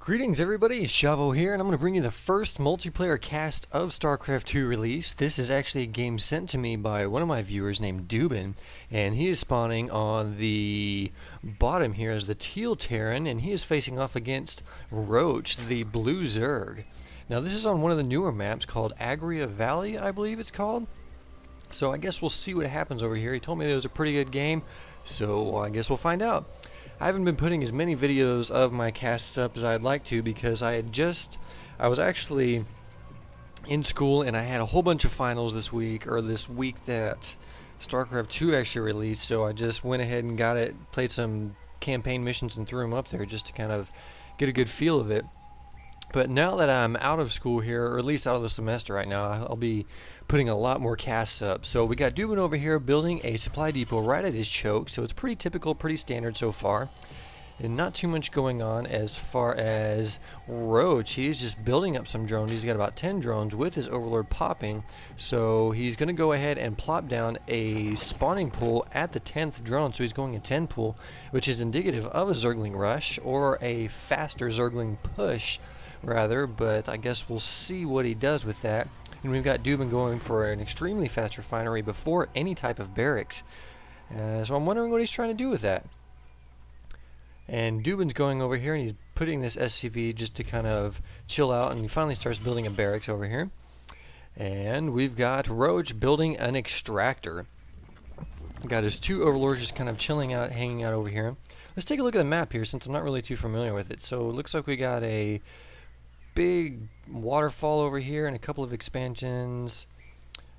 Greetings everybody, Shavo here, and I'm going to bring you the first multiplayer cast of StarCraft 2 release. This is actually a game sent to me by one of my viewers named Duban, and he is spawning on the bottom here as the Teal Terran, and he is facing off against Roach, the Blue Zerg. Now this is on one of the newer maps called Agreia Valley, I believe it's called. So I guess we'll see what happens over here. He told me it was a pretty good game, so I guess we'll find out. I haven't been putting as many videos of my casts up as I'd like to because I was actually in school and I had a whole bunch of finals this week that StarCraft 2 actually released, so I just went ahead and played some campaign missions and threw them up there just to kind of get a good feel of it. But now that I'm out of school here, or at least out of the semester right now, I'll be putting a lot more casts up. So we got Duban over here building a supply depot right at his choke, so it's pretty typical, pretty standard so far. And not too much going on as far as Roach. He's just building up some drones. He's got about 10 drones with his Overlord popping. So he's going to go ahead and plop down a spawning pool at the 10th drone. So he's going a 10 pool, which is indicative of a Zergling rush or a faster Zergling push, rather. But I guess we'll see what he does with that. And we've got Duban going for an extremely fast refinery before any type of barracks. So I'm wondering what he's trying to do with that. And Duban's going over here and he's putting this SCV just to kind of chill out, and he finally starts building a barracks over here. And we've got Roach building an extractor. Got his two overlords just kind of chilling out, hanging out over here. Let's take a look at the map here since I'm not really too familiar with it. So it looks like we got a big waterfall over here and a couple of expansions.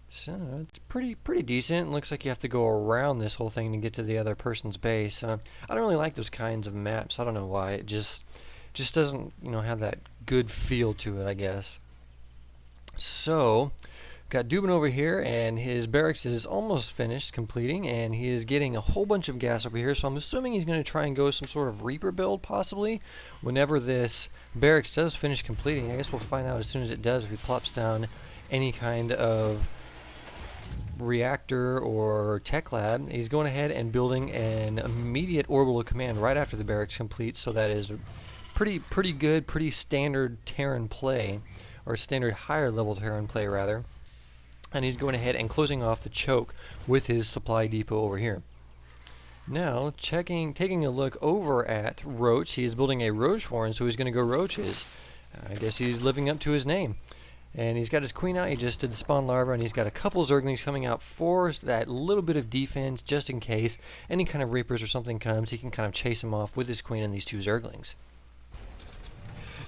So it's pretty decent. It looks like you have to go around this whole thing to get to the other person's base. I don't really like those kinds of maps. I don't know why. It just doesn't, have that good feel to it, I guess. So got Duban over here, and his barracks is almost finished completing, and he is getting a whole bunch of gas over here. So I'm assuming he's going to try and go some sort of Reaper build, possibly, whenever this barracks does finish completing. I guess we'll find out as soon as it does if he plops down any kind of reactor or tech lab. He's going ahead and building an immediate orbital command right after the barracks completes, so that is pretty good, pretty standard Terran play, or standard higher level Terran play rather. And he's going ahead and closing off the choke with his supply depot over here. Now, taking a look over at Roach, he is building a Roach horn, so he's going to go Roaches. I guess he's living up to his name. And he's got his queen out. He just did the spawn larva, and he's got a couple Zerglings coming out for that little bit of defense, just in case any kind of Reapers or something comes. He can kind of chase them off with his queen and these two Zerglings.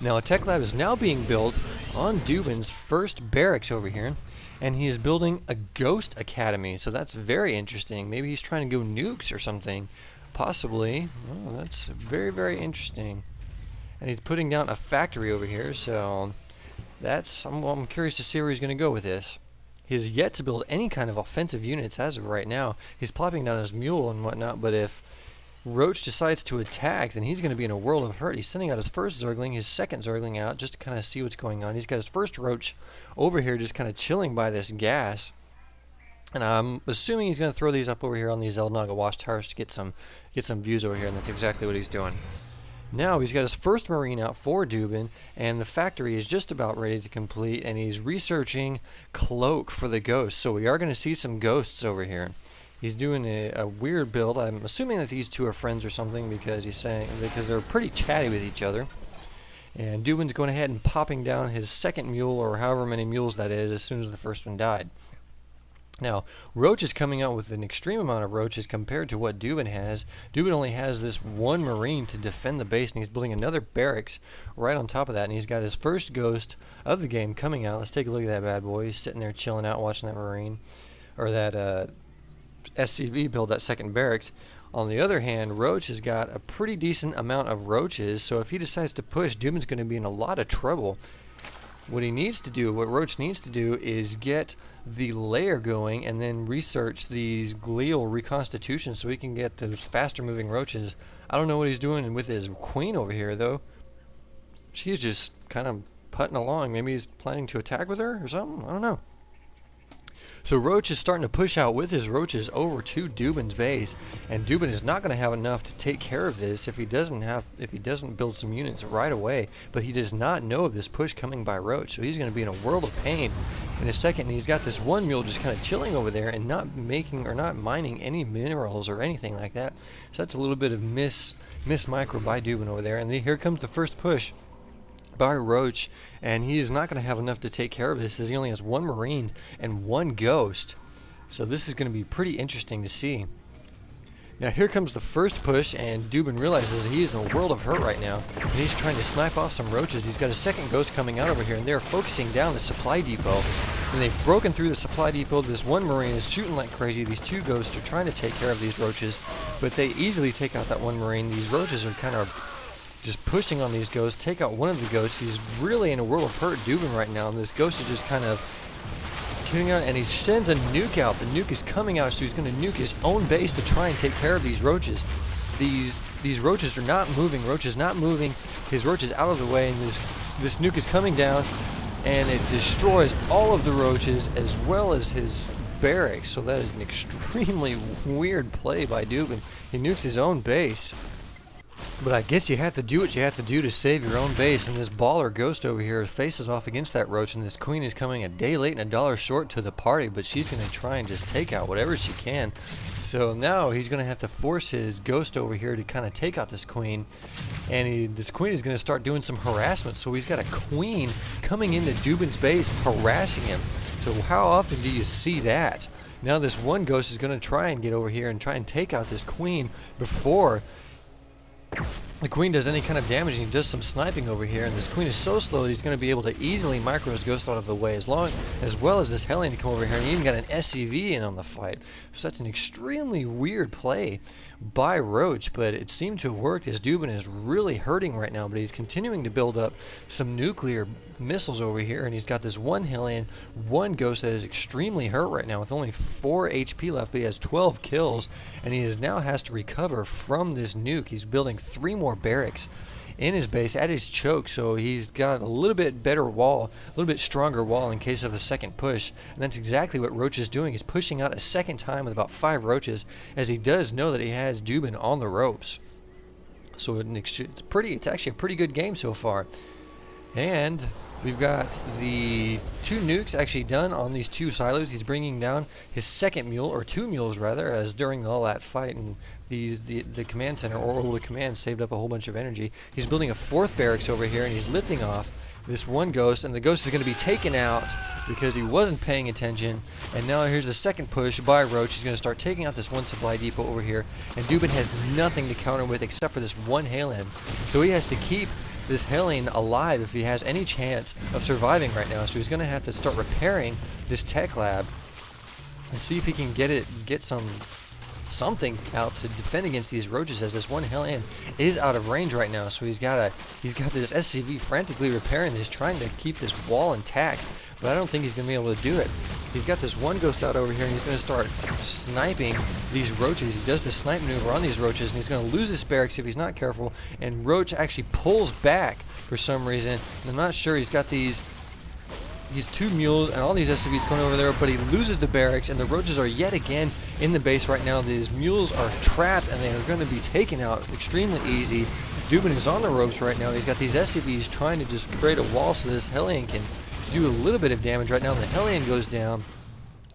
Now, a tech lab is now being built on Duban's first barracks over here, and he is building a Ghost Academy. So that's very interesting. Maybe he's trying to go nukes or something, possibly. Oh, that's very interesting. And he's putting down a factory over here, so I'm curious to see where he's going to go with this. He has yet to build any kind of offensive units as of right now. He's plopping down his mule and whatnot, but if Roach decides to attack, then he's going to be in a world of hurt. He's sending out his first Zergling, his second Zergling out, just to kind of see what's going on. He's got his first Roach over here just kind of chilling by this gas. And I'm assuming he's going to throw these up over here on these Eldnaga watchtowers to get some views over here, and that's exactly what he's doing. Now he's got his first Marine out for Duban, and the factory is just about ready to complete, and he's researching Cloak for the Ghosts. So we are going to see some Ghosts over here. He's doing a weird build. I'm assuming that these two are friends or something because they're pretty chatty with each other. And Duban's going ahead and popping down his second mule, or however many mules that is, as soon as the first one died. Now, Roach is coming out with an extreme amount of Roaches compared to what Duban has. Duban only has this one Marine to defend the base, and he's building another barracks right on top of that. And he's got his first Ghost of the game coming out. Let's take a look at that bad boy. He's sitting there chilling out watching that Marine, or that SCV build that second barracks. On the other hand, Roach has got a pretty decent amount of Roaches, so if he decides to push, Duban's going to be in a lot of trouble. What Roach needs to do is get the layer going and then research these glial reconstitutions so he can get those faster moving Roaches. I don't know what he's doing with his queen over here though. She's just kind of putting along. Maybe he's planning to attack with her or something. I don't know. So Roach is starting to push out with his roaches over to Duban's base, and Duban is not going to have enough to take care of this if he doesn't build some units right away. But he does not know of this push coming by Roach, so he's going to be in a world of pain in a second. And he's got this one mule just kind of chilling over there and not mining any minerals or anything like that. So that's a little bit of miss micro by Duban over there. And then here comes the first push by Roach, and he's not going to have enough to take care of this, as he only has one Marine and one Ghost. So this is going to be pretty interesting to see. Now here comes the first push, and Duban realizes he is in a world of hurt right now, and he's trying to snipe off some roaches. He's got a second Ghost coming out over here, and they're focusing down the supply depot. And they've broken through the supply depot. This one Marine is shooting like crazy. These two Ghosts are trying to take care of these roaches, but they easily take out that one Marine. These roaches are kind of just pushing on these Ghosts, take out one of the Ghosts. He's really in a world of hurt, Duban, right now, and this Ghost is just kind of getting out, and he sends a nuke out. The nuke is coming out, so he's going to nuke his own base to try and take care of these roaches. These roaches are not moving. Roach is not moving. His roach is out of the way, and this nuke is coming down, and it destroys all of the roaches as well as his barracks. So that is an extremely weird play by Duban. He nukes his own base. But I guess you have to do what you have to do to save your own base, and this baller Ghost over here faces off against that Roach, and this Queen is coming a day late and $1 short to the party, but she's going to try and just take out whatever she can. So now he's going to have to force his Ghost over here to kind of take out this Queen, and this Queen is going to start doing some harassment. So he's got a Queen coming into Duban's base harassing him. So how often do you see that? Now this one Ghost is going to try and get over here and try and take out this Queen before the Queen does any kind of damage, and he does some sniping over here, and this Queen is so slow that he's going to be able to easily micro his Ghost out of the way, as well as this Hellion to come over here, and he even got an SCV in on the fight. So that's an extremely weird play by Roach, but it seemed to have worked, as Duban is really hurting right now, but he's continuing to build up some nuclear missiles over here, and he's got this one Hellion, one Ghost that is extremely hurt right now with only 4 HP left, but he has 12 kills, and he now has to recover from this nuke. He's building 3 more barracks in his base at his choke, so he's got a little bit better wall, a little bit stronger wall in case of a second push, and that's exactly what Roach is doing. He's pushing out a second time with about 5 roaches, as he does know that he has Duban on the ropes. So it's actually a pretty good game so far. And we've got the 2 nukes actually done on these 2 silos. He's bringing down his second mule, or 2 mules rather, as during all that fight and the command center, or the command, saved up a whole bunch of energy. He's building a 4th barracks over here, and he's lifting off this one Ghost, and the Ghost is going to be taken out because he wasn't paying attention. And now here's the second push by Roach. He's going to start taking out this one supply depot over here, and Duban has nothing to counter with except for this one Hellion. So he has to keep this Hellion alive if he has any chance of surviving right now. So he's going to have to start repairing this tech lab and see if he can get something out to defend against these roaches, as this one Hellion is out of range right now. So he's got this SCV frantically repairing this, trying to keep this wall intact, but I don't think he's going to be able to do it. He's got this one Ghost out over here, and he's going to start sniping these roaches. He does the snipe maneuver on these roaches, and he's going to lose his barracks if he's not careful, and Roach actually pulls back for some reason, and I'm not sure. He's got these 2 mules and all these SCVs coming over there, but he loses the barracks, and the roaches are yet again in the base right now. These mules are trapped, and they are going to be taken out extremely easy. Duban is on the ropes right now. He's got these SCVs trying to just create a wall so this Hellion can do a little bit of damage right now. The Hellion goes down.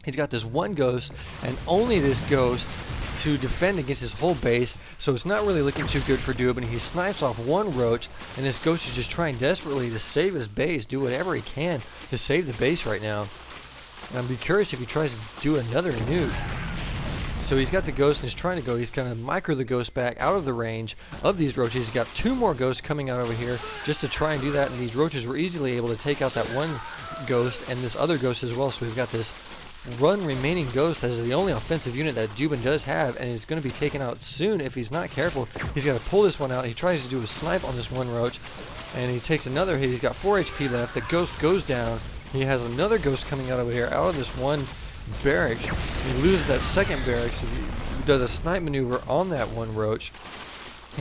He's got this one Ghost, and only this Ghost to defend against his whole base, so it's not really looking too good for Duban. He snipes off one Roach, and this Ghost is just trying desperately to save his base, do whatever he can to save the base right now. And I'd be curious if he tries to do another nuke. So he's got the Ghost, and he's trying to go. He's going to micro the Ghost back out of the range of these roaches. He's got 2 more Ghosts coming out over here just to try and do that, and these roaches were easily able to take out that one Ghost and this other Ghost as well. So we've got this one remaining Ghost as the only offensive unit that Duban does have, and is going to be taken out soon if he's not careful. He's got to pull this one out. He tries to do a snipe on this one Roach, and he takes another hit. He's got 4 HP left. The Ghost goes down. He has another Ghost coming out over here out of this one barracks. He loses that second barracks. He does a snipe maneuver on that one Roach,